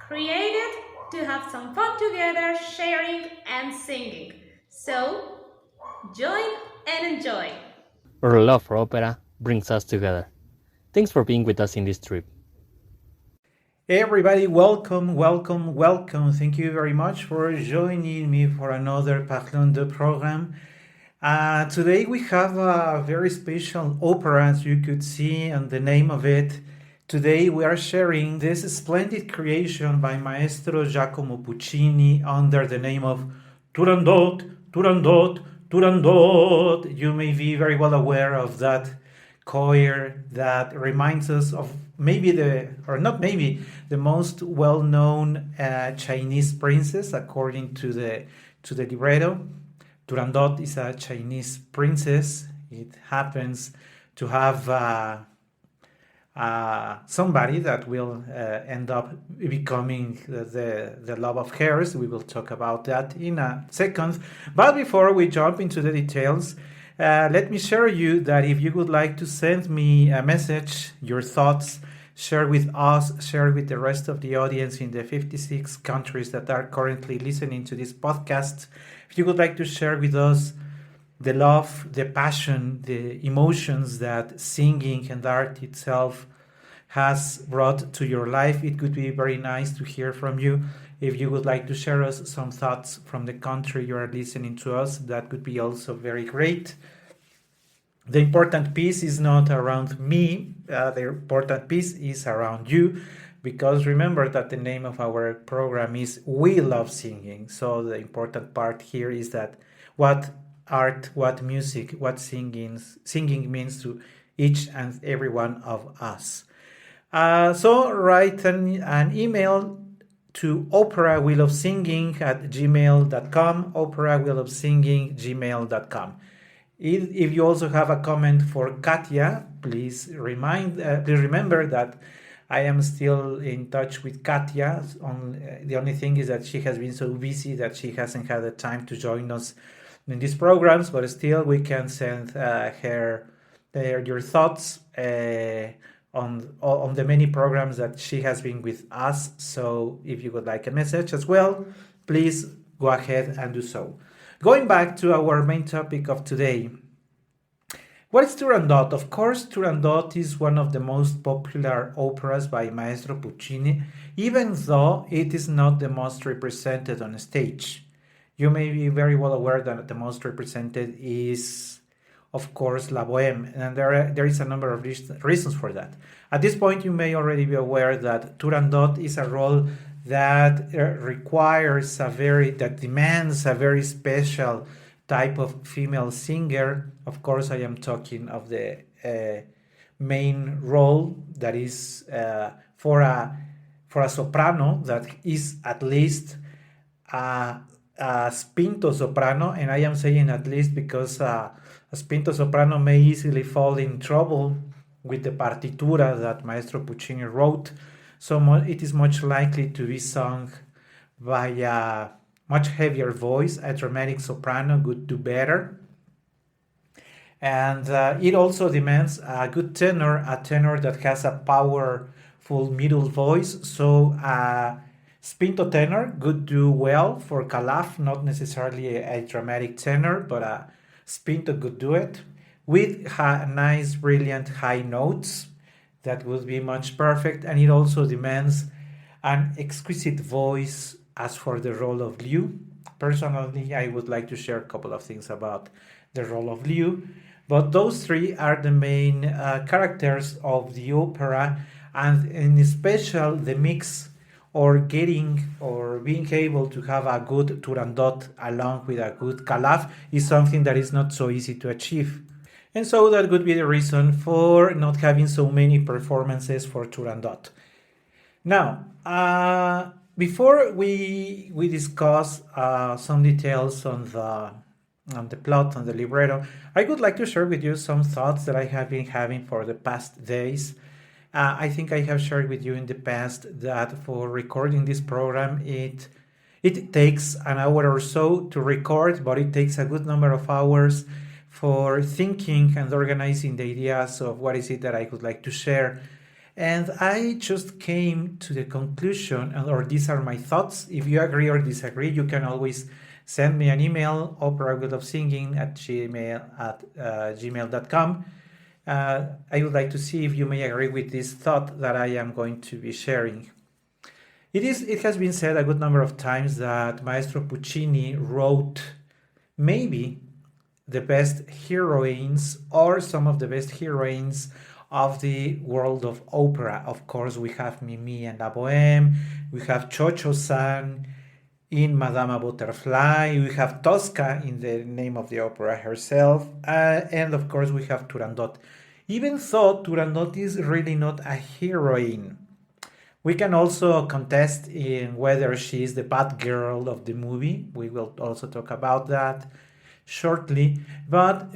created to have some fun together, sharing and singing. So, join and enjoy. Our love for opera brings us together. Thanks for being with us in this trip. Hey everybody, welcome, welcome, welcome. Thank you very much for joining me for another Parlons de program. Today we have a very special opera, as you could see on the name of it. Today we are sharing this splendid creation by Maestro Giacomo Puccini under the name of Turandot, Turandot, Turandot. You may be very well aware of that choir that reminds us of the most well-known Chinese princess according to the libretto. Turandot is a Chinese princess. It happens to have somebody that will end up becoming the love of hers. We will talk about that in a second. But before we jump into the details, let me share you that if you would like to send me a message, your thoughts, share with us, share with the rest of the audience in the 56 countries that are currently listening to this podcast. If you would like to share with us the love, the passion, the emotions that singing and art itself has brought to your life, it would be very nice to hear from you. If you would like to share us some thoughts from the country you are listening to us, that would be also very great. The important piece is not around me, the important piece is around you, because remember that the name of our program is We Love Singing. So the important part here is that what art, what music, what singing means to each and every one of us. So write an email to operawillofsinging@gmail.com, operawillofsinging@gmail.com. If you also have a comment for Katia, please remember that I am still in touch with Katia. The only thing is that she has been so busy that she hasn't had the time to join us in these programs, but still we can send her your thoughts on the many programs that she has been with us. So if you would like a message as well, please go ahead and do so. Going back to our main topic of today, what is Turandot? Of course, Turandot is one of the most popular operas by Maestro Puccini, even though it is not the most represented on stage. You may be very well aware that the most represented is, of course, La Bohème, and there is a number of reasons for that. At this point, you may already be aware that Turandot is a role that demands a very special type of female singer. Of course, I am talking of the main role that is for a soprano that is at least a spinto soprano, and I am saying at least because a spinto soprano may easily fall in trouble with the partitura that Maestro Puccini wrote. So it is much likely to be sung by a much heavier voice. A dramatic soprano would do better. And it also demands a good tenor, a tenor that has a powerful middle voice. So a spinto tenor would do well for Calaf, not necessarily a dramatic tenor, but a spinto could do it with nice, brilliant high notes. That would be much perfect, and it also demands an exquisite voice as for the role of Liu. Personally, I would like to share a couple of things about the role of Liu, but those three are the main characters of the opera, and in special the mix or being able to have a good Turandot along with a good Calaf is something that is not so easy to achieve. And so that would be the reason for not having so many performances for Turandot. Now, before we discuss some details on the plot, on the libretto, I would like to share with you some thoughts that I have been having for the past days. I think I have shared with you in the past that for recording this program, it takes an hour or so to record, but it takes a good number of hours for thinking and organizing the ideas of what is it that I would like to share. And I just came to the conclusion, or these are my thoughts. If you agree or disagree, you can always send me an email, operagoodofsinging at gmail.com. I would like to see if you may agree with this thought that I am going to be sharing. It has been said a good number of times that Maestro Puccini wrote maybe the best heroines or some of the best heroines of the world of opera. Of course, we have Mimi and La Boheme, we have Cho-Cho-san in Madama Butterfly, we have Tosca in the name of the opera herself, and of course we have Turandot. Even though Turandot is really not a heroine, we can also contest in whether she is the bad girl of the movie. We will also talk about that shortly, but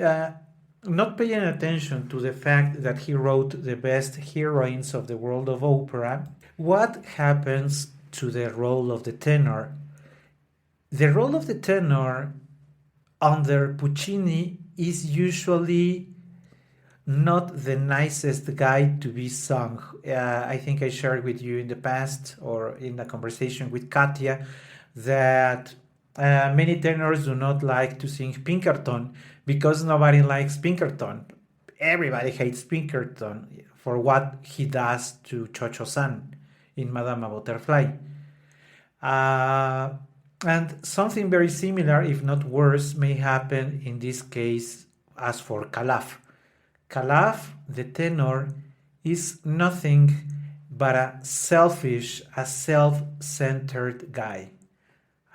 not paying attention to the fact that he wrote the best heroines of the world of opera, what happens to the role of the tenor? The role of the tenor under Puccini is usually not the nicest guy to be sung. I think I shared with you in the past or in a conversation with Katia that many tenors do not like to sing Pinkerton because nobody likes Pinkerton. Everybody hates Pinkerton for what he does to Cho-Cho-san in Madama Butterfly. And something very similar, if not worse, may happen in this case as for Calaf. Calaf, the tenor, is nothing but a selfish, a self-centered guy.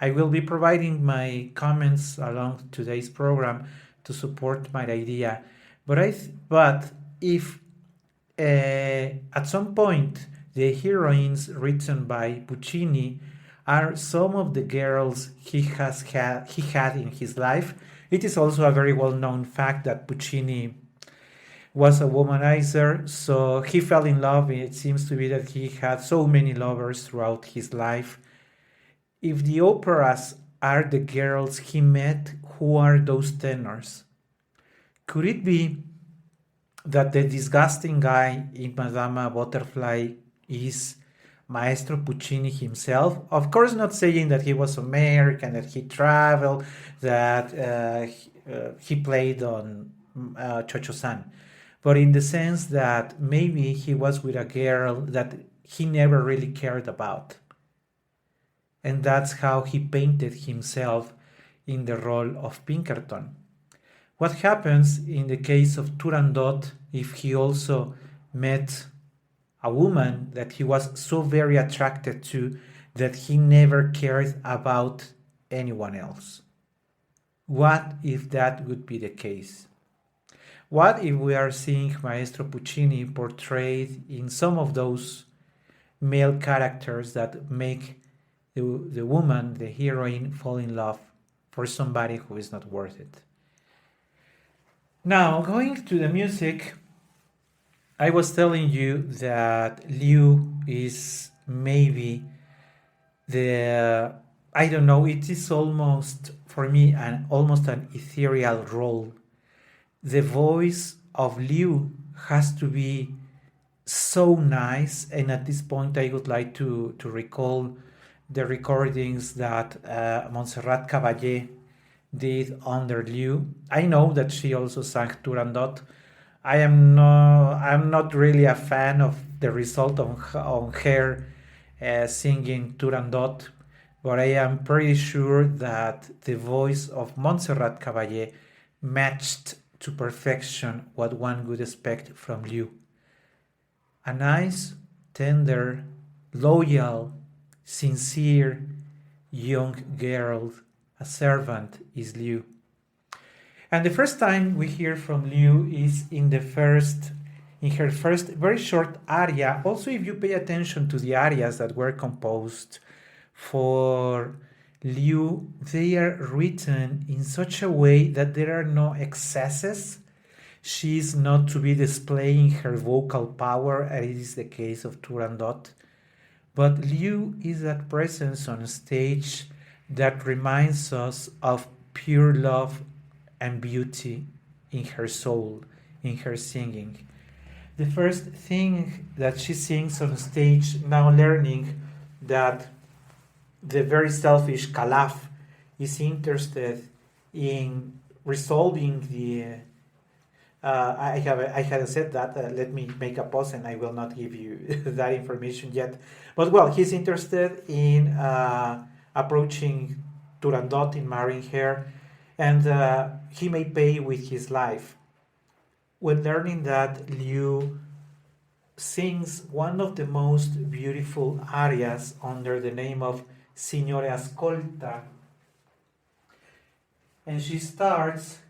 I will be providing my comments along today's program to support my idea. But if at some point the heroines written by Puccini are some of the girls he had in his life, it is also a very well-known fact that Puccini was a womanizer, so he fell in love. It seems to be that he had so many lovers throughout his life. If the operas are the girls he met, who are those tenors? Could it be that the disgusting guy in Madama Butterfly is Maestro Puccini himself? Of course, not saying that he was American, that he traveled, that he played on Cho-Cho-san, but in the sense that maybe he was with a girl that he never really cared about. And that's how he painted himself in the role of Pinkerton. What happens in the case of Turandot if he also met a woman that he was so very attracted to that he never cared about anyone else? What if that would be the case? What if we are seeing Maestro Puccini portrayed in some of those male characters that make the woman, the heroine, fall in love for somebody who is not worth it? Now, going to the music, I was telling you that Liu is maybe I don't know, it is almost, for me, almost an ethereal role. The voice of Liu has to be so nice, and at this point I would like to recall the recordings that Montserrat Caballé did under Liu. I know that she also sang Turandot. I'm not really a fan of the result on her singing Turandot, but I am pretty sure that the voice of Montserrat Caballé matched to perfection what one would expect from Liu. A nice, tender, loyal, sincere young girl, a servant is Liu. And the first time we hear from Liu is in her first very short aria. Also, if you pay attention to the arias that were composed for Liu, they are written in such a way that there are no excesses. She is not to be displaying her vocal power, as it is the case of Turandot. But Liu is that presence on stage that reminds us of pure love and beauty in her soul, in her singing. The first thing that she sings on stage, now learning that the very selfish Calaf is interested in resolving the. I hadn't said that. Let me make a pause, and I will not give you that information yet. But well, he's interested in approaching Turandot in marrying her, and he may pay with his life. When learning that, Liu sings one of the most beautiful arias under the name of Signore Ascolta, and she starts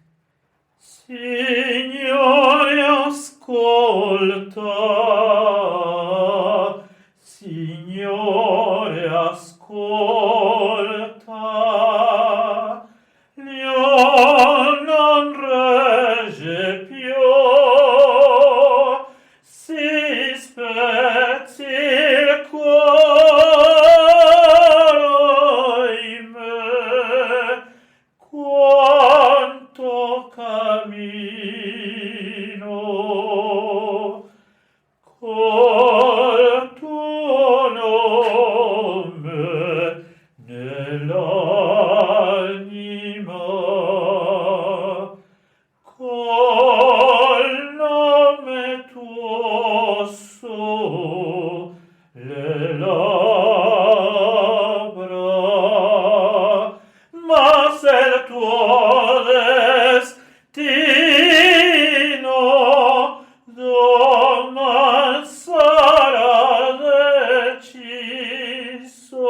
Signore ascolta, Signore ascolta, io non regge più, si spezzi il cuore in me, quanto cammino col tuo nome nell'anima, col nome tuo sulle labbra, ma se il tuo destino domani sarà deciso,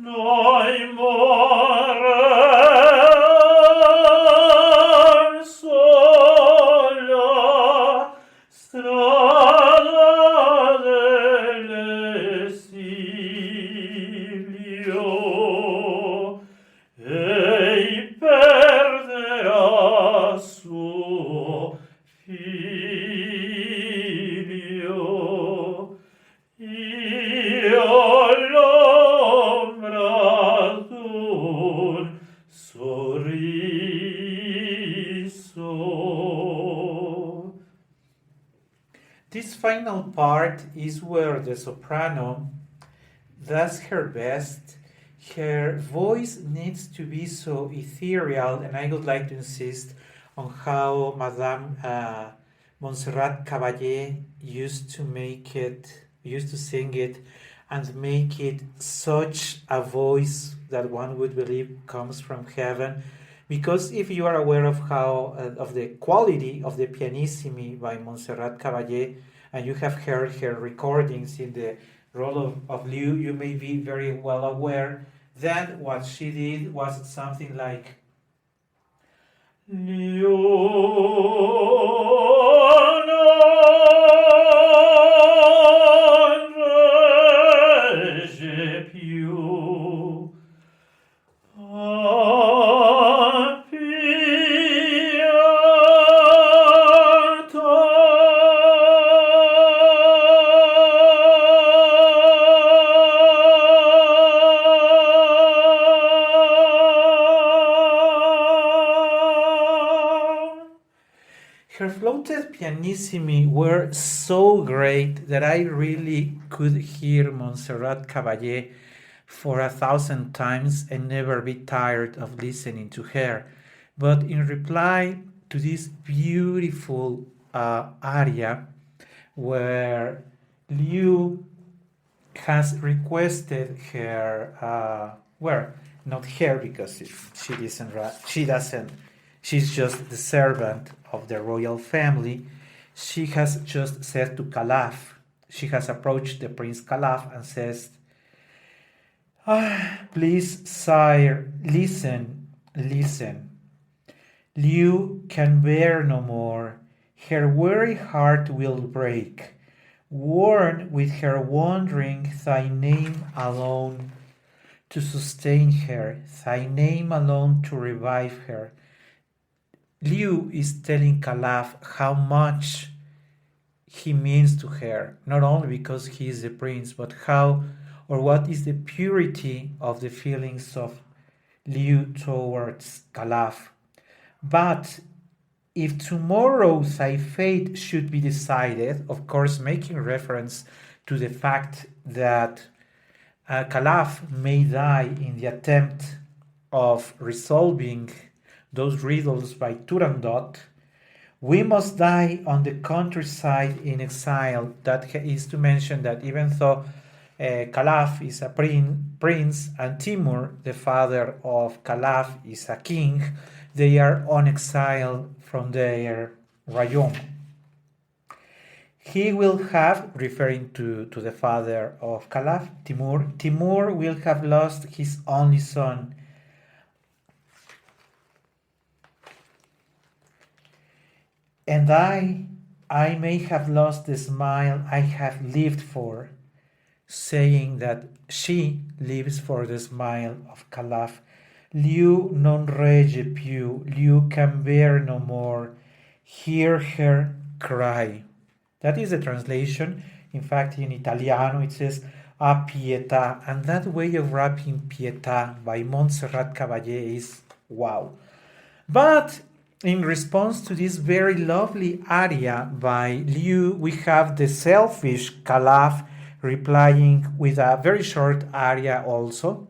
noi morrem sulla strada dell'esilio e perderà suo figlio. Io l'ombra d'un sorriso. This final part is where the soprano does her best. Her voice needs to be so ethereal, and I would like to insist on how Madame Montserrat Caballé used to sing it, and make it such a voice that one would believe comes from heaven. Because if you are aware of how of the quality of the pianissimi by Montserrat Caballé, and you have heard her recordings in the role of Liu, you may be very well aware that what she did was something like non regge più, her fluted pianissimi were so great that I really could hear Montserrat Caballé for 1,000 times and never be tired of listening to her. But in reply to this beautiful aria, where Liu has requested her, well, not her because she doesn't, she's just the servant of the royal family. She has just said to Calaf, she has approached the Prince Calaf and says, please, sire, listen, listen. Liu can bear no more. Her weary heart will break. Worn with her wandering, thy name alone to sustain her, thy name alone to revive her. Liu is telling Calaf how much he means to her, not only because he is the prince, but how or what is the purity of the feelings of Liu towards Calaf. But if tomorrow thy fate should be decided, of course, making reference to the fact that Calaf may die in the attempt of resolving those riddles by Turandot, we must die on the countryside in exile. That is to mention that even though Calaf is a prince and Timur, the father of Calaf, is a king, they are on exile from their rayom. He will have, referring to the father of Calaf, Timur will have lost his only son. And I may have lost the smile I have lived for, saying that she lives for the smile of Calaf. Liu non regge più, Liu can bear no more, hear her cry. That is the translation. In fact, in Italiano it says a pietà, and that way of rapping pietà by Montserrat Caballé is wow. But in response to this very lovely aria by Liu, we have the selfish Calaf replying with a very short aria also.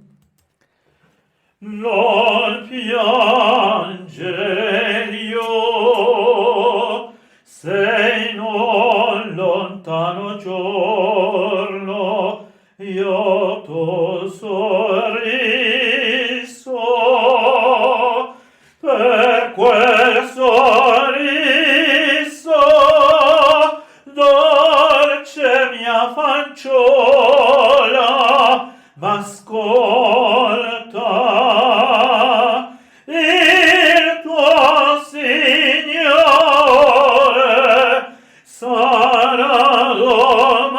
Non piangere io, se non lontano giorno io t'ho sorriso, per quel sorriso dolce mia fanciola m'ascolta, il tuo Signore sarà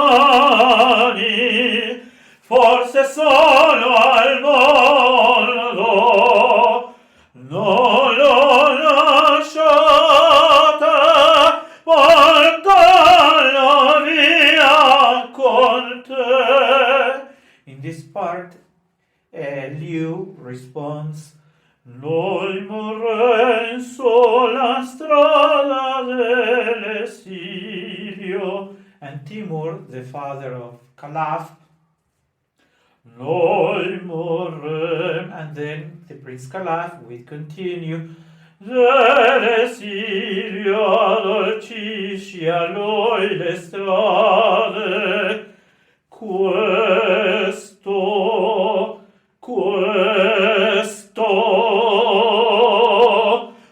domani, forse solo al mondo, non lo lasciate, portalo via con te. In this part, Liu responds, Noi morrem sola strada dell'esilio, and Timur, the father of Calaf, noi morrem, and then the prince Calaf will continue, dell'esilio dolcisci a noi le strade, questo,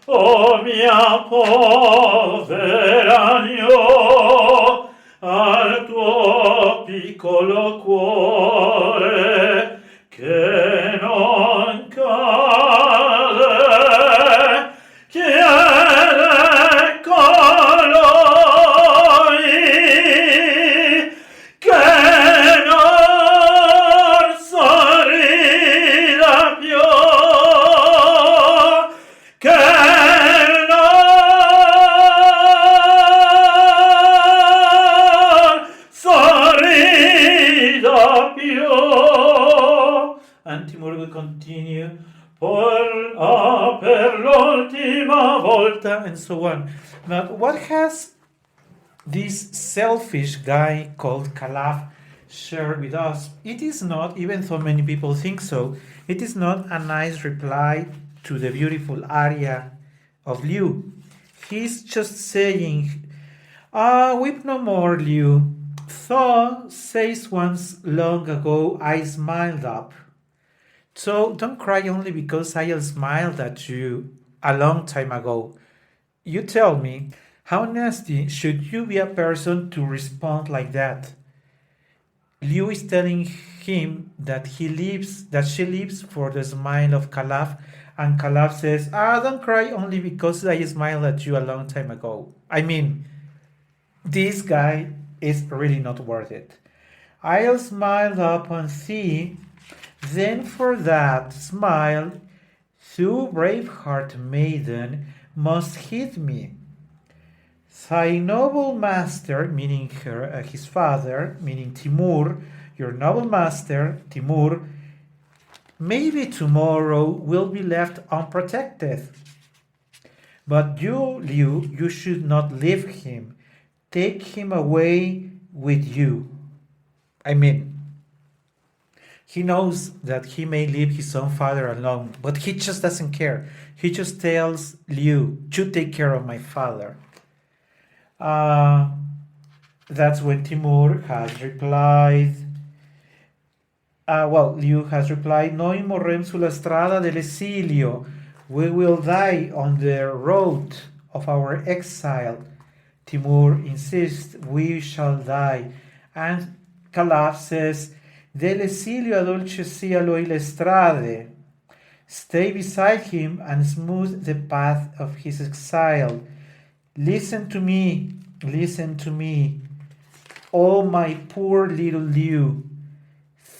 oh mia povera agnò, al tuo piccolo cuore che non cade, chiede colui che non sorrida più, che non sorrida più. and Timur will continue, Per l'ultima volta. and so on. Now, what has this selfish guy called Calaf shared with us? It is not, even though many people think so, it is not a nice reply to the beautiful aria of Liu. He's just saying, weep no more, Liu. Thaw says once long ago I smiled up. So don't cry only because I smiled at you a long time ago. You tell me, how nasty should you be a person to respond like that? Liu is telling him that she lives for the smile of Calaf, and Calaf says, don't cry only because I smiled at you a long time ago. I mean, this guy is really not worth it. I'll smile upon thee, then for that smile, thou brave heart maiden must heed me. Thy noble master, meaning his father, meaning Timur, your noble master, Timur, maybe tomorrow will be left unprotected. But you, Liu, you should not leave him. Take him away with you. I mean, he knows that he may leave his own father alone, but he just doesn't care. He just tells Liu, you take care of my father. That's when Timur has replied. Liu has replied, Noi morrem sulla strada dell'esilio. We will die on the road of our exile. Timur insists, we shall die. And Calaf says, Dell'esilio dolce sia lui le strade. Stay beside him and smooth the path of his exile. Listen to me, oh my poor little Liu.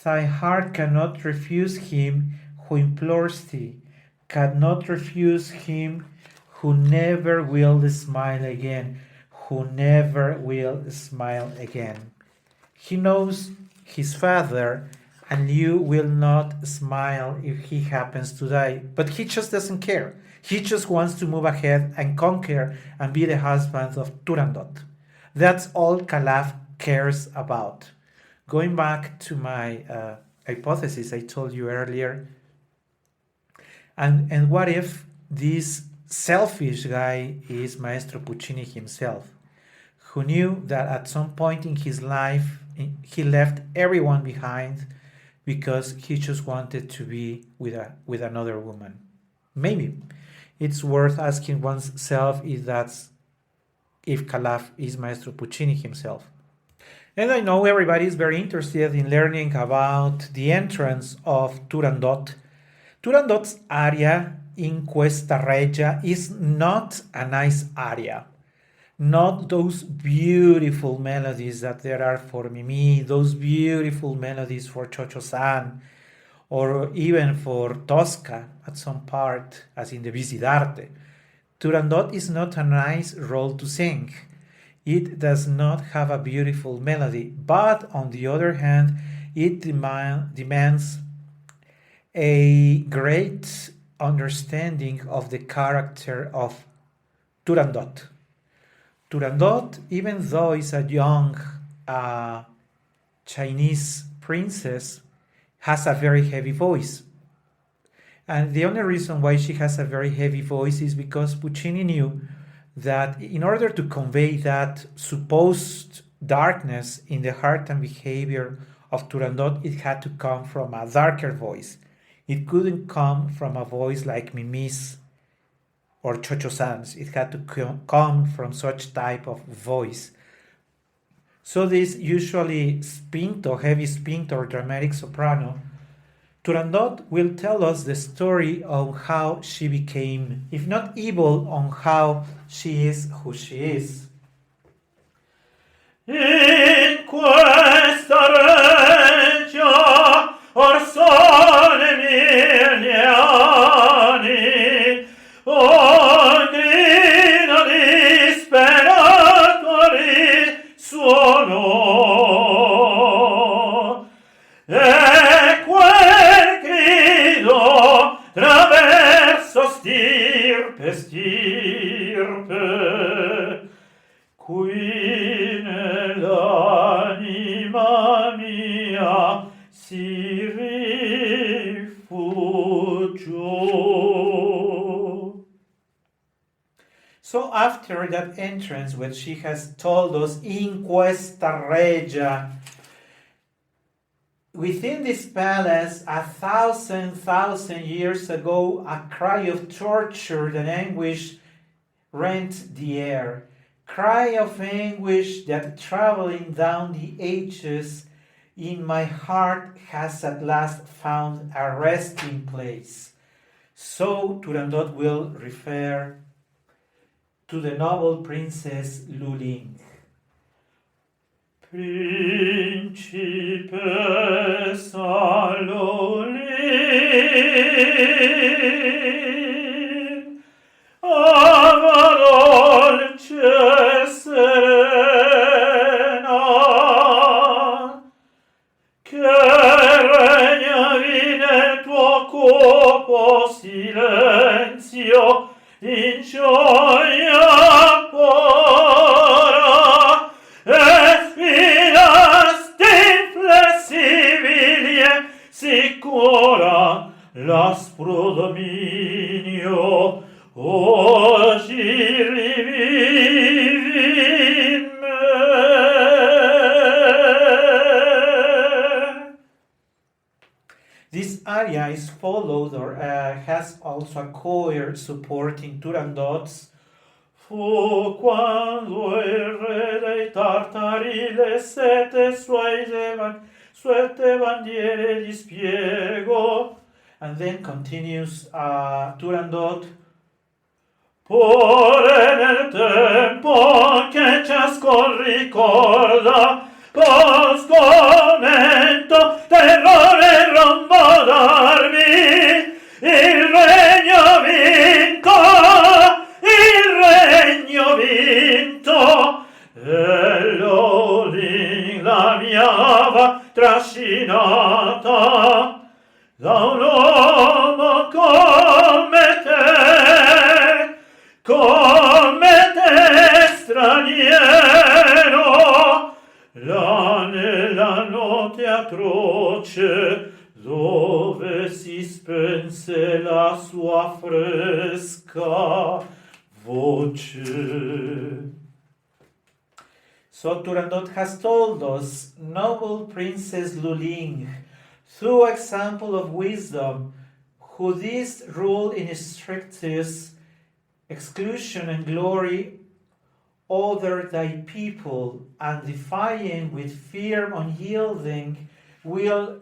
Thy heart cannot refuse him who implores thee, cannot refuse him who never will smile again, He knows his father, and Liu will not smile if he happens to die, but he just doesn't care. He just wants to move ahead and conquer and be the husband of Turandot. That's all Calaf cares about. Going back to my hypothesis I told you earlier, and what if this selfish guy is Maestro Puccini himself, who knew that at some point in his life he left everyone behind because he just wanted to be with another woman? Maybe it's worth asking oneself if Calaf is Maestro Puccini himself. And I know everybody is very interested in learning about the entrance of Turandot. Turandot's aria in Questa Regia is not a nice aria. Not those beautiful melodies that there are for Mimi, those beautiful melodies for Chocho-san, or even for Tosca at some part, as in the Visidarte. Turandot is not a nice role to sing. It does not have a beautiful melody, but on the other hand, it demands a great understanding of the character of Turandot. Turandot, even though is a young Chinese princess, has a very heavy voice. And the only reason why she has a very heavy voice is because Puccini knew that in order to convey that supposed darkness in the heart and behavior of Turandot, it had to come from a darker voice. It couldn't come from a voice like Mimi's or Chocho-san's. It had to come from such type of voice. So this usually spinto, heavy spinto or dramatic soprano, Turandot will tell us the story of how she became, if not evil, on how she is who she is. In questa regia or sono mille anni, o grido disperatori suono, e quel grido traverso stirpe, qui nell'anima mia si rifugiò. So after that entrance, when she has told us in questa regia, within this palace, 1,000 years ago, a cry of torture and anguish rent the air. Cry of anguish that traveling down the ages in my heart has at last found a resting place. So Turandot will refer to the noble princess Lulin. Principessa Lulin, ama dolce serena, che regnavi nel tuo cupo silenzio in gioia pura, et fidas inflessibilie sicura l'aspro dominio oggi rivivi in me. This aria is followed or has also a choir supporting Turandots. Fu quando il re dei Tartari le sette suete bandiere dispiego. And then continues Turandot. Pure nel tempo che ciascun ricorda, con sgomento, terrore rombo d'armi, il regno vinto, e l'Olin la miava trascinata da un uomo come te straniero, là nella notte atroce, dove si spense la sua fresca voce. So Turandot has told us, noble Princess Luling, through example of wisdom, who didst rule in strictest exclusion and glory over thy people, and defying with firm unyielding will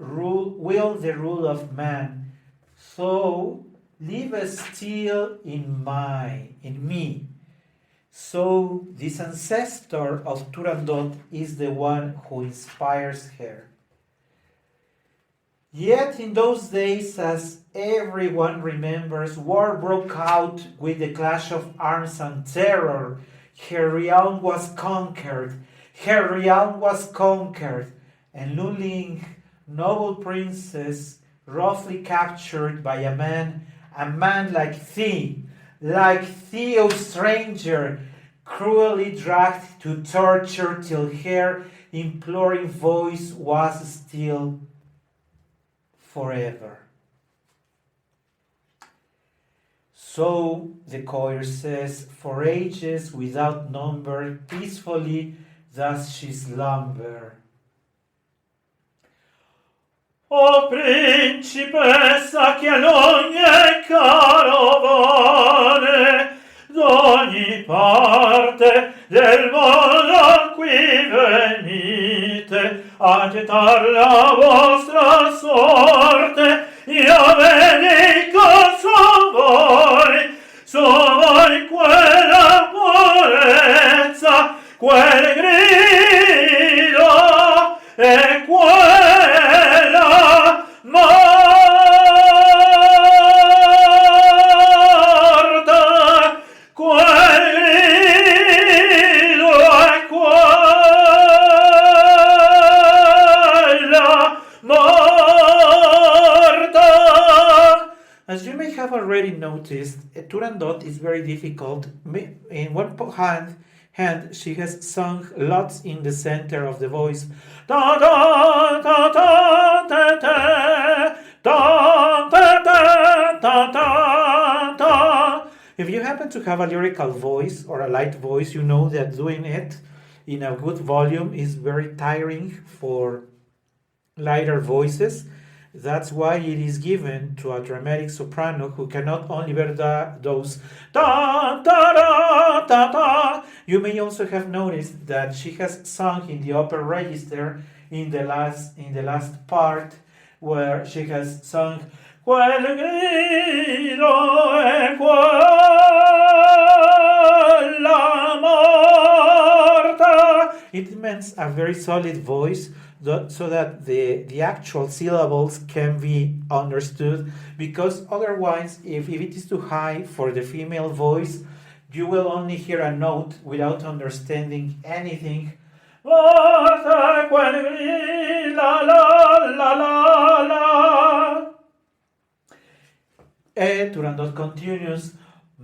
the rule of man. So live still in me. So this ancestor of Turandot is the one who inspires her. Yet in those days, as everyone remembers, war broke out with the clash of arms and terror. Her realm was conquered, and Luling, noble princess, roughly captured by a man like thee, O stranger, cruelly dragged to torture till her imploring voice was still forever. So the choir says, for ages without number, peacefully does she slumber. O principessa che ad ogni carovane d'ogni parte del mondo qui venite a gettar la vostra sorte, io benedico su voi quella purezza, quel grido e quella morte, quel grido e quella morte. As you may have already noticed, a Turandot is very difficult. In one hand, she has sung lots in the center of the voice. Da da da da da da da da da da da. If you happen to have a lyrical voice or a light voice, you know that doing it in a good volume is very tiring for lighter voices. That's why it is given to a dramatic soprano who cannot only bear those da da da da da. You may also have noticed that she has sung in the upper register in the last part, where she has sung Quel grido e quella morte. It means a very solid voice, so that the actual syllables can be understood, because otherwise, if it is too high for the female voice, you will only hear a note without understanding anything. Morte, quel grido, la la la la la. Turandot continues,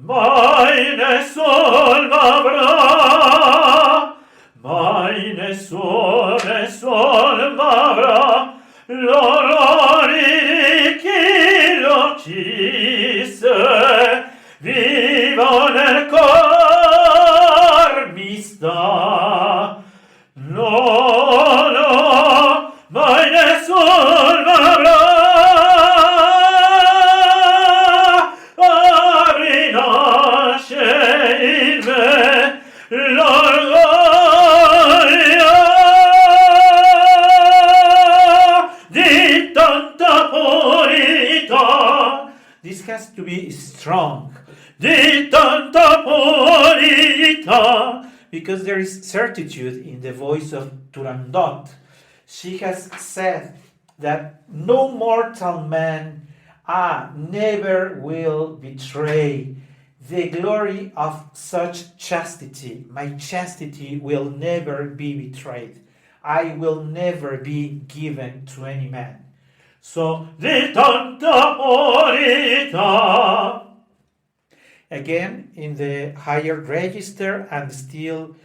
mai nessun m'avrà, mai nessun m'avrà, l'onore di chi lo uccise, vivo nel cor mi sta. No, no, mai nessun m'avrà a rinasce in me l'orgoglio di tanta purità. This has to be strong Di tanta purità. because there is certitude in the voice of Turandot. She has said that no mortal man never will betray the glory of such chastity. My chastity will never be betrayed. I will never be given to any man. So, Di tanta purità. again, in the higher register, and still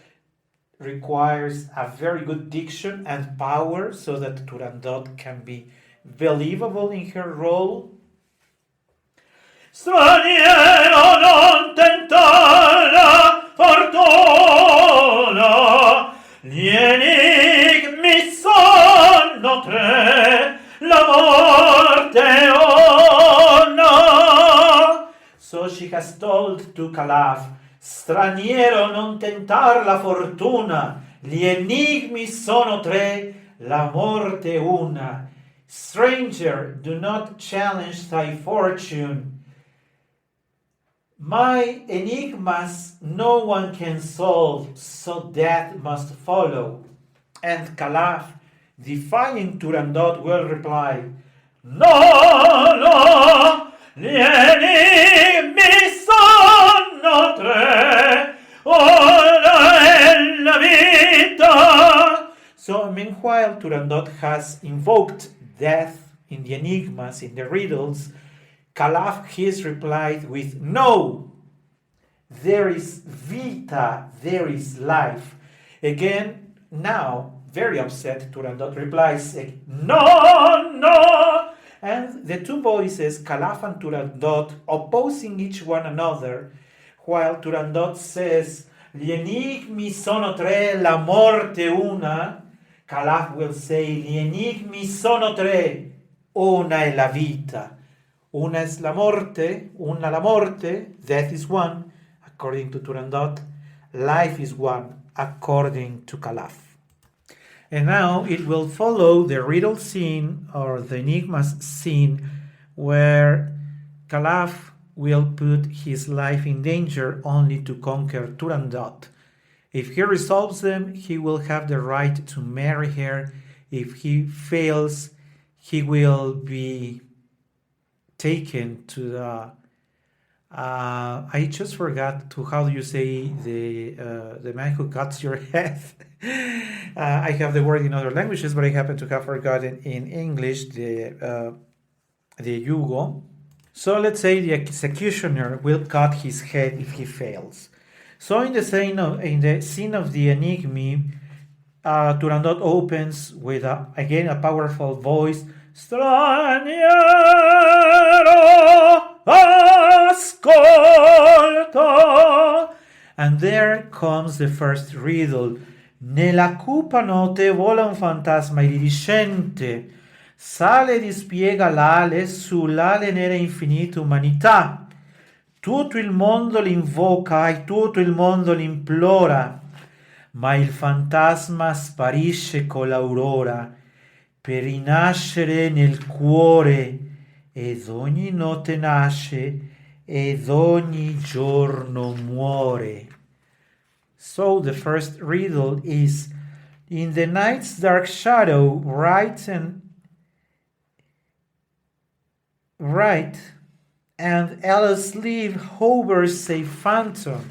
requires a very good diction and power so that Turandot can be believable in her role. Straniero non tentar la fortuna, gli enigmi sono tre, la morte una. So she has told to Calaf, straniero non tentar la fortuna, gli enigmi sono tre, la morte una. Stranger, do not challenge thy fortune. My enigmas no one can solve, so death must follow. And Calaf, defying Turandot, will reply, No, no, gli enigmi sono tre, una è la vita. So meanwhile, Turandot has invoked death in the enigmas, in the riddles. Calaf has replied with, no, there is vita, there is life. Again, now, very upset, Turandot replies, No, no, and the two voices, Calaf and Turandot, opposing each one another, while Turandot says, gli enigmi sono tre, la morte una, Calaf will say, gli enigmi sono tre, una è la vita. Una es la morte, una la morte, death is one, according to Turandot, life is one, according to Calaf. And now it will follow the riddle scene or the enigmas scene where Calaf will put his life in danger only to conquer Turandot. If he resolves them, he will have the right to marry her. If he fails, he will be taken to the I just forgot to how do you say the man who cuts your head. I have the word in other languages, but I happen to have forgotten in English the yugo. So let's say the executioner will cut his head if he fails. So in the scene of the enigma, Turandot opens with again a powerful voice. Straniero, ascolta. And there comes the first riddle. Nella cupa notte vola un fantasma iridescente. Sale e dispiega l'ale sull'ale nera infinita umanità. Tutto il mondo l'invoca e tutto il mondo l'implora. Ma il fantasma sparisce con l'aurora per rinascere nel cuore, ed ogni notte nasce ed ogni giorno muore. So the first riddle is, in the night's dark shadow, right and Ella's sleeve hovers a phantom.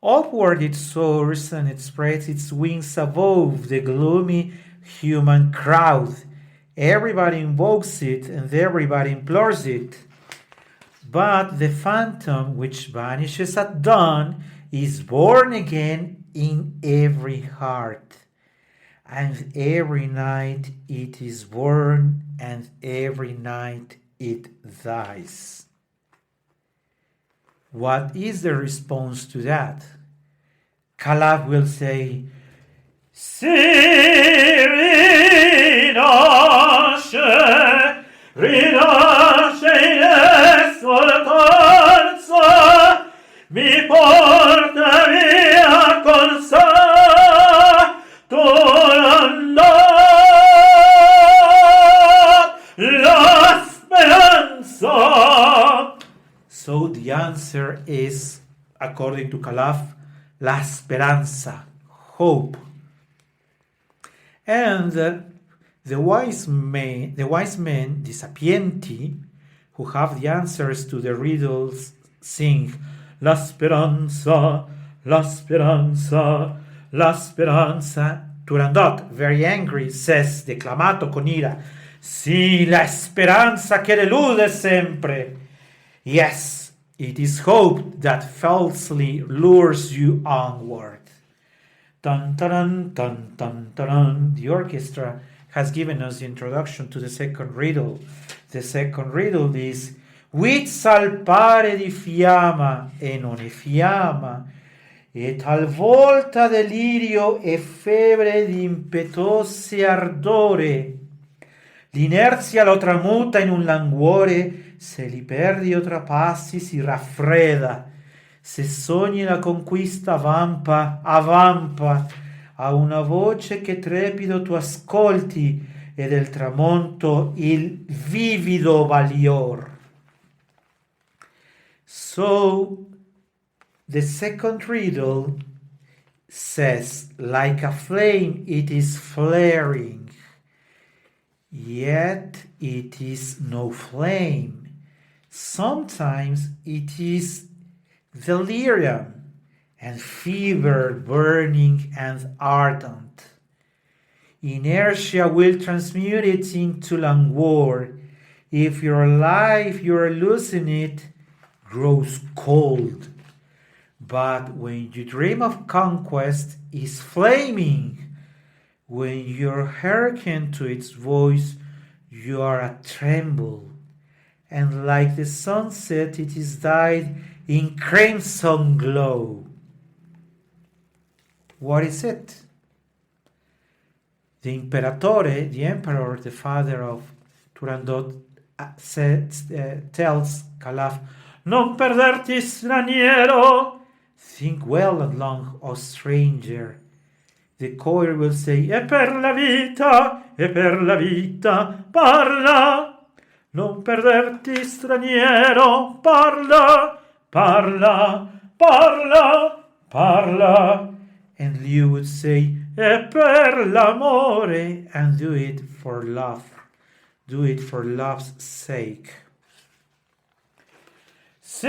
Upward it soars and it spreads its wings above the gloomy human crowd. Everybody invokes it and everybody implores it. But the phantom which vanishes at dawn is born again in every heart. And every night it is born, and every night it dies. What is the response to that? Calaf will say, Si rinasce, rinasce in esultanza, mi porta via con sé, Turandot, la speranza. So the answer is, according to Calaf, la esperanza, hope. And the wise men, the sapienti, who have the answers to the riddles, sing la speranza, la speranza, la speranza. Turandot, very angry, says, declamato con ira, sì, la speranza che delude sempre. Yes, it is hope that falsely lures you onward. Dun, dun, dun, dun, dun. The orchestra has given us the introduction to the second riddle. The second riddle is Vit salpare di fiamma e non è fiamma, e talvolta delirio e febbre di impetuoso ardore. L'inerzia lo tramuta in un languore, se li perdi o trapassi si raffredda. Se sogni la conquista avampa, a una voce che trepido tu ascolti, e del tramonto il vivido valior. So, the second riddle says, like a flame it is flaring, yet it is no flame. Sometimes it is delirium and fever burning and ardent. Inertia will transmute it into languor. If your life you are losing it grows cold. But when you dream of conquest is flaming. When you hearken to its voice you are a tremble. And like the sunset it is dyed in crimson glow. What is it? The imperatore, the emperor, the father of Turandot, tells Calaf, Non perderti straniero. think well and long, O stranger. The choir will say, E per la vita, parla. Non perderti straniero, parla, parla, parla, parla. and you would say, E per l'amore, and do it for love. Do it for love's sake. Si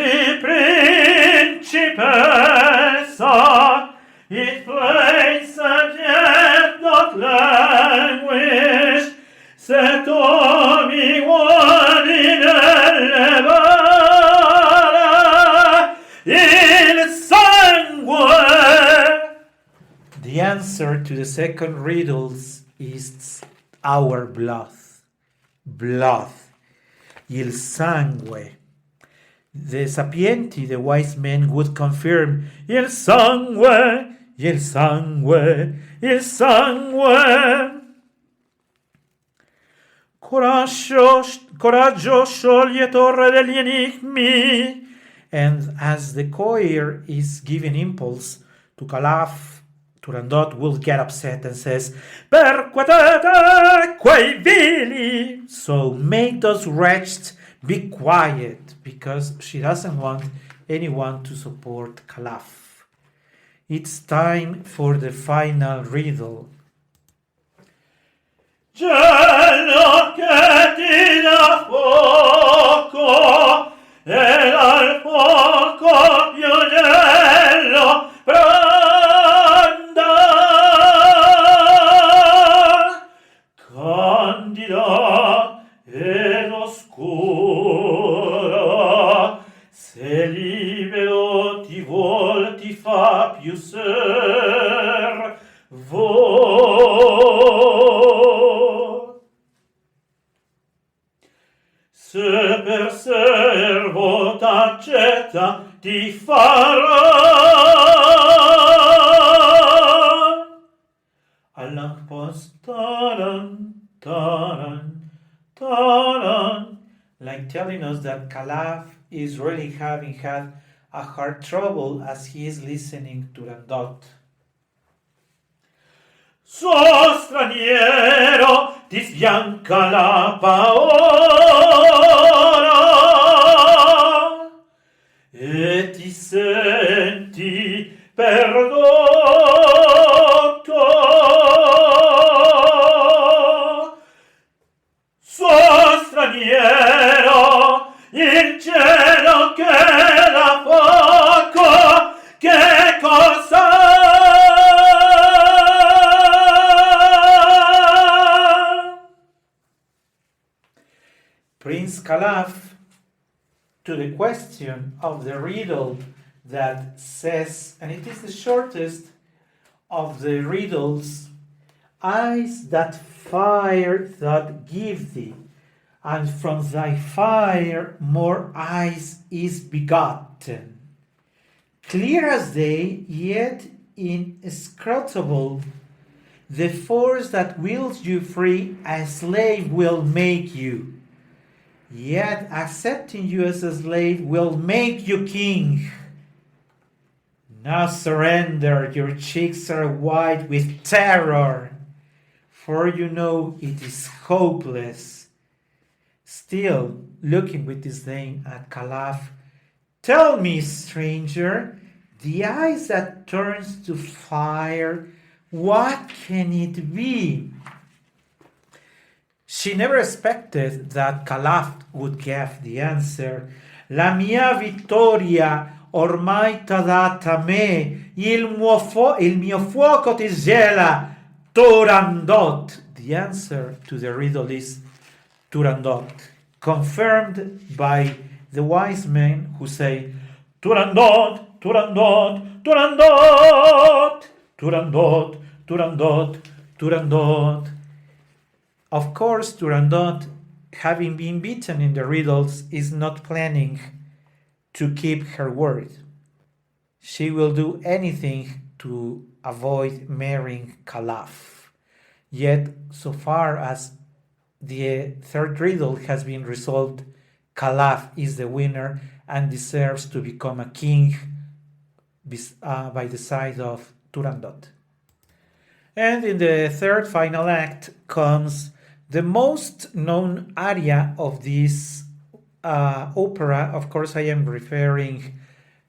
principessa, it plays and yet not languish, se tu mi vuoi elevare il sangue. The answer to the second riddle is our blood. Blood. Il sangue. The sapienti, the wise men, would confirm, Il sangue, il sangue, il sangue. Coraggio scioglie torre degli enigmi. and as the choir is giving impulse to Calaf, Turandot will get upset and says, Perquatete quei vili. so make those wretched be quiet, because she doesn't want anyone to support Calaf. It's time for the final riddle. Gelo che ti dà fuoco, e dal fuoco più gelo prenda. Candida ed oscura, libero ti vuol, ti fa più servo. Se per servo t'accetta, ti farà all'avpost taran, taran, taran, like telling us that Calaf is really having had a hard trouble as he is listening to Turandot. suo straniero ti sbianca la paura e ti senti perdotto. Suo straniero, il cielo che la poco, che cosa? Prince Calaf, to the question of the riddle that says, and it is the shortest of the riddles, eyes that fire that give thee, and from thy fire more eyes is begotten. Clear as day, yet inscrutable, the force that wills you free, a slave will make you. Yet accepting you as a slave will make you king. Now surrender, your cheeks are white with terror, for you know it is hopeless. Still, looking with disdain at Calaf, tell me, stranger, the eyes that turns to fire, what can it be? She never expected that Calaf would give the answer. La mia vittoria ormai t'ha data me, il mio fuoco ti gela, Turandot. The answer to the riddle is Turandot, confirmed by the wise men who say, Turandot, Turandot, Turandot, Turandot, Turandot, Turandot. Of course, Turandot, having been beaten in the riddles, is not planning to keep her word. She will do anything to avoid marrying Calaf. Yet, so far as the third riddle has been resolved, Calaf is the winner and deserves to become a king by the side of Turandot. And in the third final act comes the most known aria of this opera. Of course, I am referring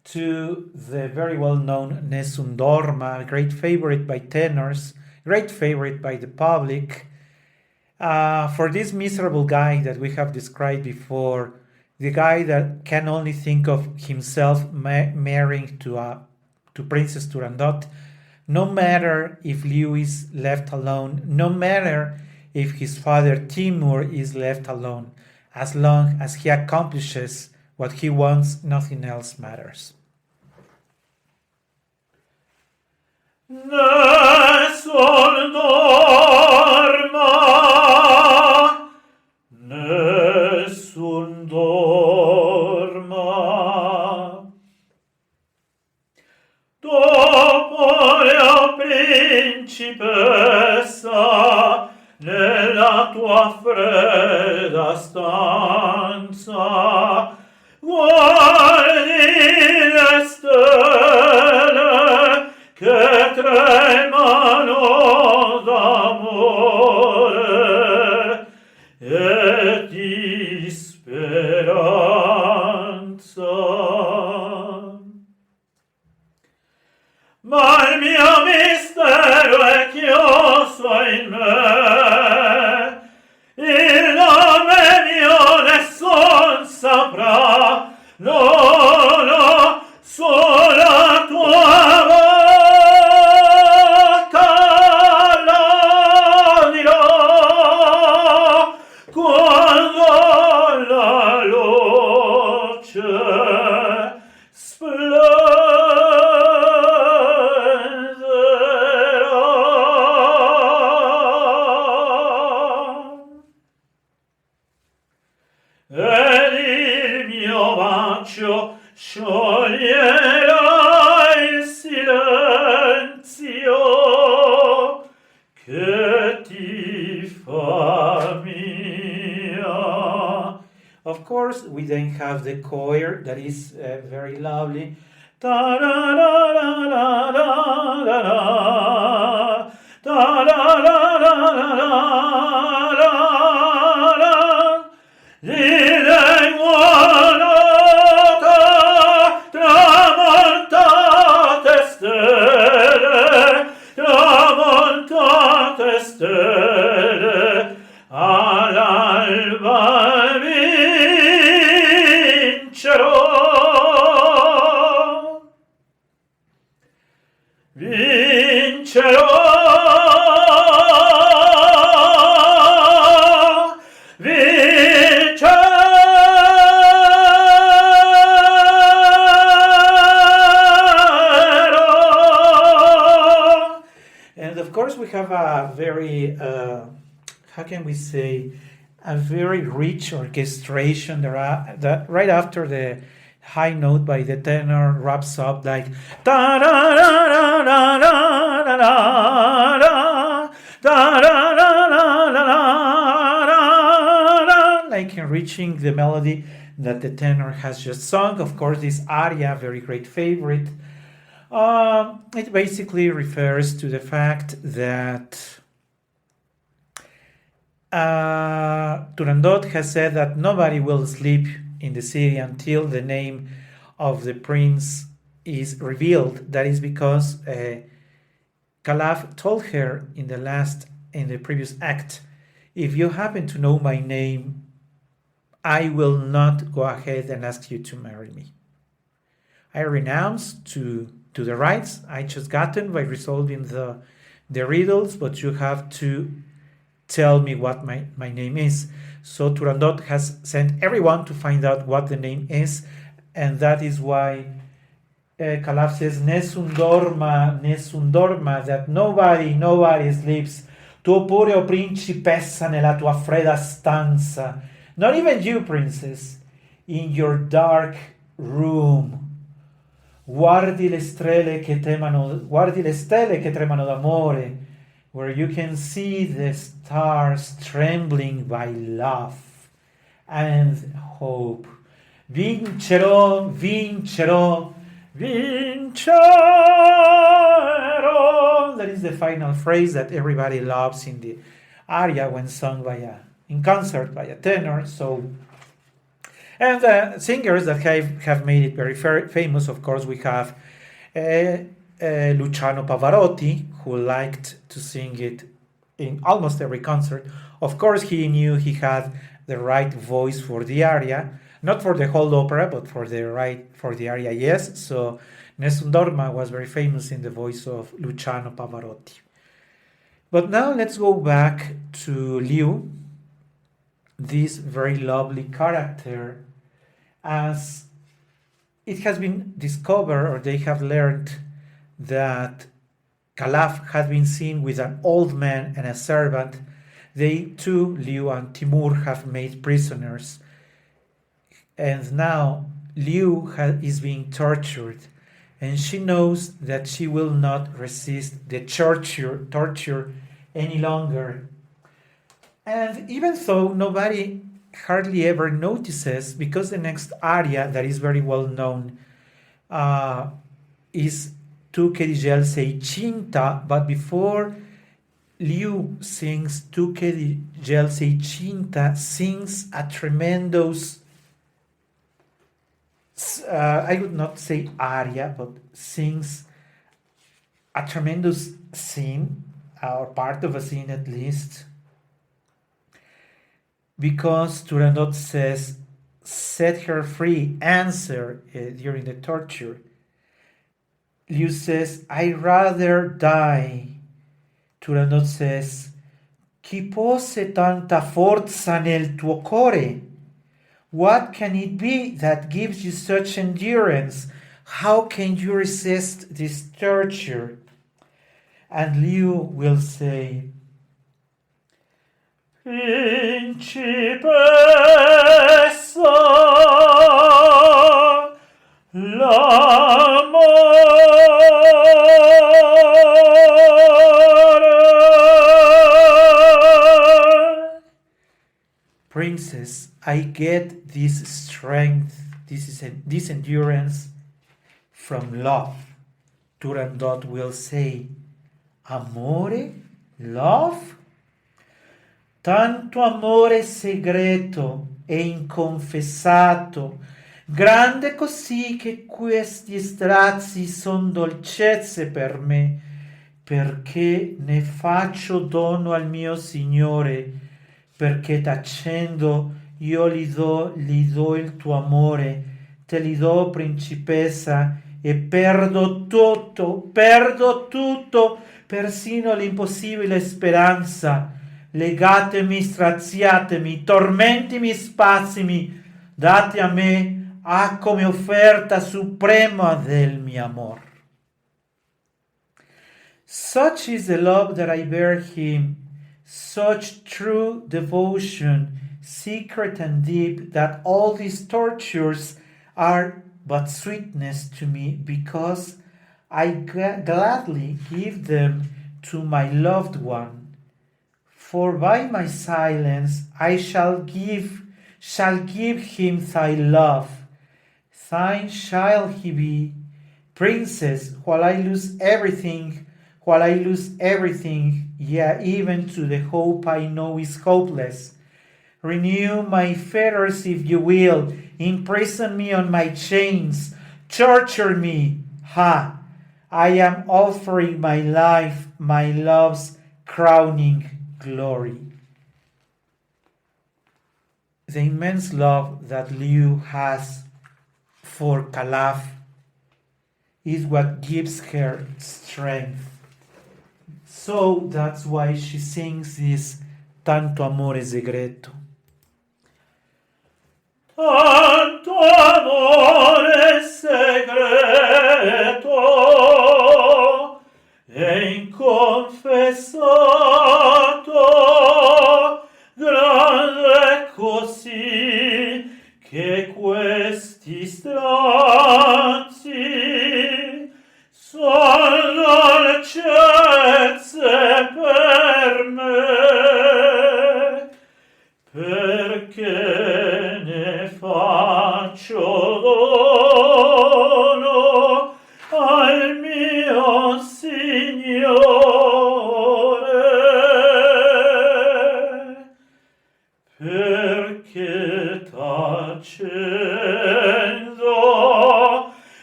to the very well-known Nessun Dorma, a great favorite by tenors, great favorite by the public. For this miserable guy that we have described before, the guy that can only think of himself marrying to Princess Turandot, no matter if Liu is left alone, no matter if his father Timur is left alone, as long as he accomplishes what he wants, nothing else matters. Nessun dorma, nessun dorma. Dopo la principessa nella tua fredda stanza guardi le stelle che tremano d'amore e di speranza. Ma il mio mistero è chiuso in me, il nome mio nessun saprà, no, no, sola tua bocca la dirò, quando la luce have the choir that is very lovely. Da da da da da da da da da da da da da. Didem volata tramontate stelle all'alba And of course, we have a very, how can we say, a very rich orchestration that right after the high note by the tenor wraps up like da da da da da da da da da da, like enriching the melody that the tenor has just sung. Of course, this aria, very great favorite. It basically refers to the fact that Turandot has said that nobody will sleep in the city until the name of the prince is revealed. That is because Calaf told her in the previous act, if you happen to know my name, I will not go ahead and ask you to marry me. I renounce to the rights I just gotten by resolving the riddles, but you have to tell me what my name is. So Turandot has sent everyone to find out what the name is, and that is why Calaf says, Nessun dorma, that nobody sleeps. Tu pure, o principessa, nella tua fredda stanza. Not even you, princess, in your dark room. Guardi le stelle che tremano d'amore, where you can see the stars trembling by love and hope. Vincerò, vincerò, vincerò. That is the final phrase that everybody loves in the aria when sung in concert by a tenor. So, and singers that have made it very famous, of course, we have Luciano Pavarotti, who liked to sing it in almost every concert. Of course, he knew he had the right voice for the aria, not for the whole opera, but for the aria, yes. So Nessun Dorma was very famous in the voice of Luciano Pavarotti. But now let's go back to Liu, this very lovely character, as it has been discovered, or they have learned, that Calaf had been seen with an old man and a servant. They too, Liu and Timur, have made prisoners. And now Liu is being tortured, and she knows that she will not resist the torture any longer. And even though nobody hardly ever notices, because the next aria that is very well known is Tu che di gel sei cinta, but before Liu sings Tu che di gel sei cinta, sings a tremendous, I would not say aria, but sings a tremendous scene, or part of a scene at least, because Turandot says, set her free, answer during the torture. Liu says, I'd rather die. Turandot says, chi posse tanta forza nel tuo core? What can it be that gives you such endurance? How can you resist this torture? And Liu will say, Principessa, l'amore. Princess, I get this strength this endurance from love. Turandot will say, amore, love? Tanto amore segreto e inconfessato, grande così che questi strazi son dolcezze per me, perché ne faccio dono al mio Signore, perché tacendo io gli do il tuo amore, te li do principessa e perdo tutto, persino l'impossibile speranza. Legatemi, straziatemi, tormentimi, spazzimi, date a me come offerta suprema del mio amor. Such is the love that I bear him, such true devotion, secret and deep, that all these tortures are but sweetness to me, because I gladly give them to my loved one. For by my silence I shall give him thy love. Thine shall he be, princess, while I lose everything, yea, even to the hope I know is hopeless. Renew my fetters if you will, imprison me on my chains, torture me. Ha! I am offering my life, my love's crowning glory. The immense love that Liu has for Calaf is what gives her strength. So that's why she sings this Tanto amore segreto. Tanto amore segreto e inconfessato, grande così che questi strazi son dolcezze per me, perché ne faccio dono al mio Signore, perché tacendo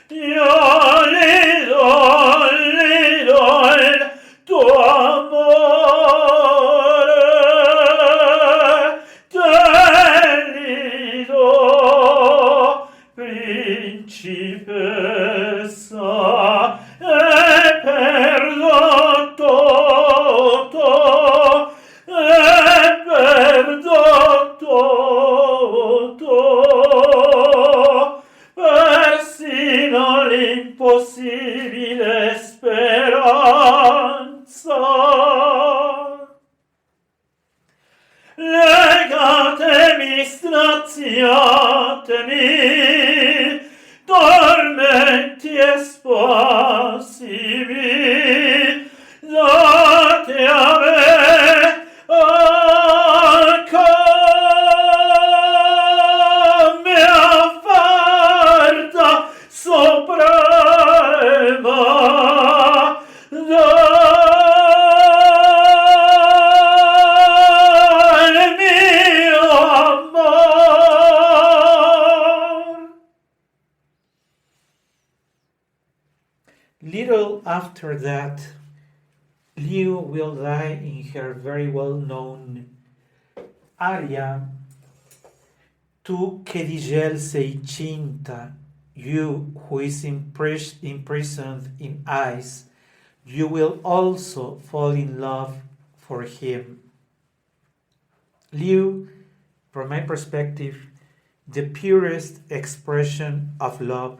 io gli do il tuo amore, te li do, principessa, e perdo tutto, persino l'impossibile speranza. Legatemi, straziatemi, tormenti e spassimi, date a me come offerta suprema del mio amor. Little after that, Liu will die in her very well-known aria Tu che di gel sei cinta, you who is imprisoned in ice, you will also fall in love for him. Liu, from my perspective, the purest expression of love,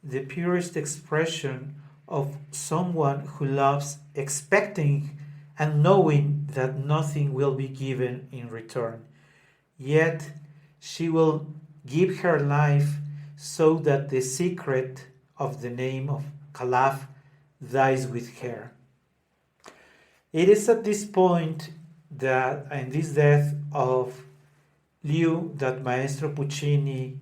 the purest expression of someone who loves expecting and knowing that nothing will be given in return. Yet she will give her life so that the secret of the name of Calaf dies with her. It is at this point that, in this death of Liu, that Maestro Puccini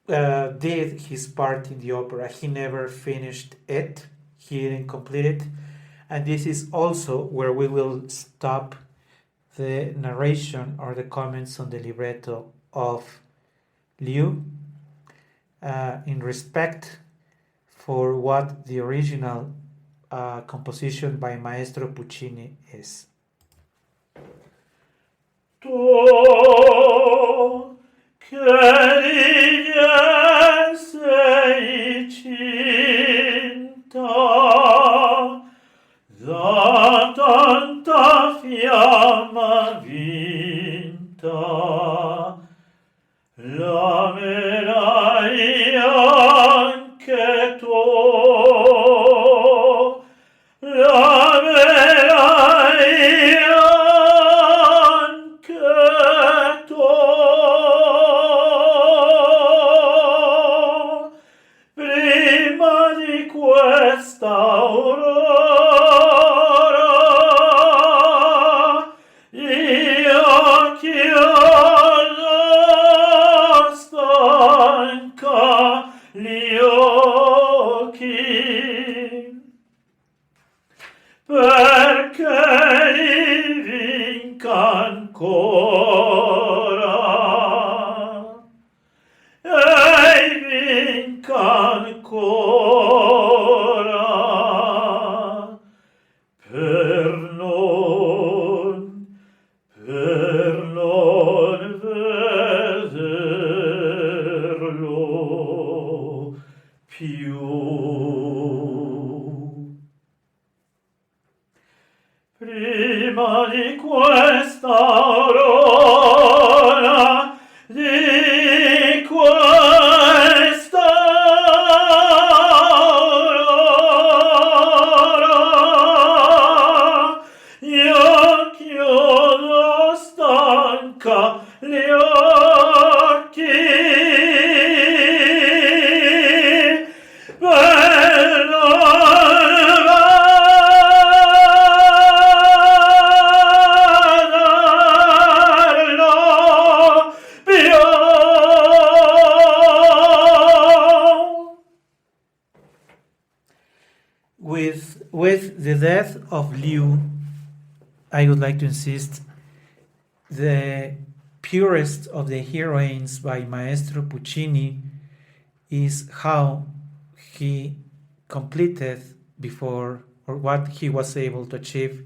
did his part in the opera. He never finished it, he didn't complete it. And this is also where we will stop the narration or the comments on the libretto of Liu in respect for what the original composition by Maestro Puccini is. Tu che digli sei cinta da tanta fiamma vinta, l'amerai anche tu, l'amerai anche tu, prima di questa aurora, io chiudo stanca gli occhi, perché li vinca ancora, e vinca ancora, per non vederlo più. Prima di questa aurora, di questa aurora, io chiudo stanca gli occhi, per non vederlo più. With the death of Liu, I would like to insist the purest of the heroines by Maestro Puccini is how he completed before, or what he was able to achieve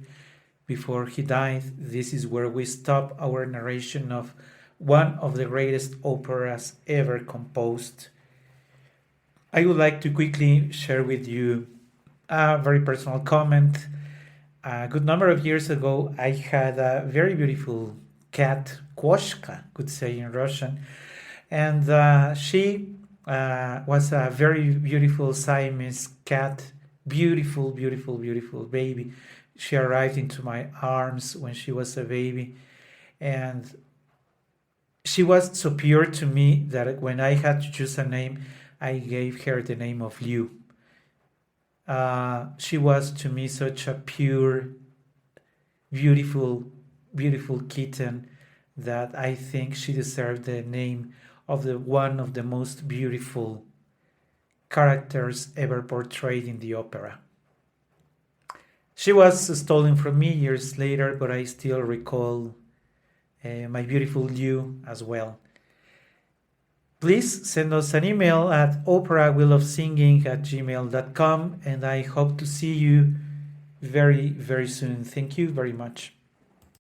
before he died. This is where we stop our narration of one of the greatest operas ever composed. I would like to quickly share with you a very personal comment. A good number of years ago, I had a very beautiful cat, Koshka, could say in Russian, and she was a very beautiful Siamese cat, beautiful, beautiful, beautiful baby. She arrived into my arms when she was a baby, and she was so pure to me that when I had to choose a name, I gave her the name of Liu. She was to me such a pure, beautiful, beautiful kitten that I think she deserved the name of one of the most beautiful characters ever portrayed in the opera. She was stolen from me years later, but I still recall my beautiful Liu as well. Please send us an email at operawillofsinging@gmail.com, and I hope to see you very, very soon. Thank you very much.